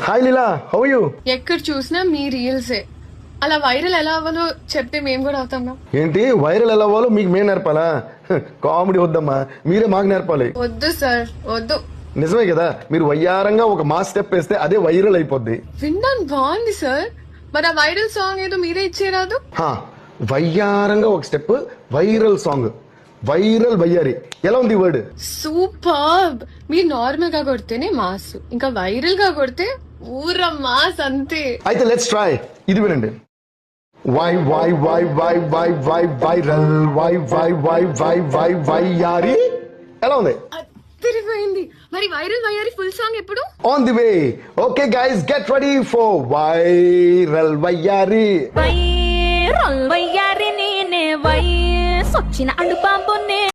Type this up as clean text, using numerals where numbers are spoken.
Hi Leela, how you? ఎక్కడ చూసినా మీ రీల్సే. అలా వైరల్ ఎలా అవ్వాలో చెప్తే మేము కూడా అవుతాం. ఏంటి వైరల్ ఎలా అవ్వాలో మీకు మేము నేర్పాలా? కామెడీ వద్దమ్మా, మీరే మాకు నేర్పాలి. వద్దు సార్, వద్దు. నిజమే కదా, మీరు వయ్యారంగా ఒక మాస్ స్టెప్ వేస్తే అదే వైరల్ అయిపోద్ది. విన్నాను, బాగుంది సార్. మరి ఆ వైరల్ సాంగ్ ఏదో మీరే ఇచ్చేరాదు? వయ్యారంగా ఒక స్టెప్, వైరల్ సాంగ్, వైరల్ వయ్యారి. ఎలా ఉంది వర్డ్? సూపర్. మీరు నార్మల్ గా కొడితేనే మాస్, ఇంకా వైరల్ గా కొడితే ఊర మాస్ అంతే. అయితే లెట్స్ ట్రై. ఇది వినండి. వై వై వై వై వై వై వైరల్, వై వై వై వై వై వయ్యారి. ఎలా ఉంది? తిరిగిపోయింది. మరి వైరల్ వయ్యారి ఫుల్ సాంగ్ ఎప్పుడు? On the way. Okay guys, get ready for viral వయ్యారి. వైరల్ వయ్యారి నేనే, వయసొచ్చిన అడుపాంబునే.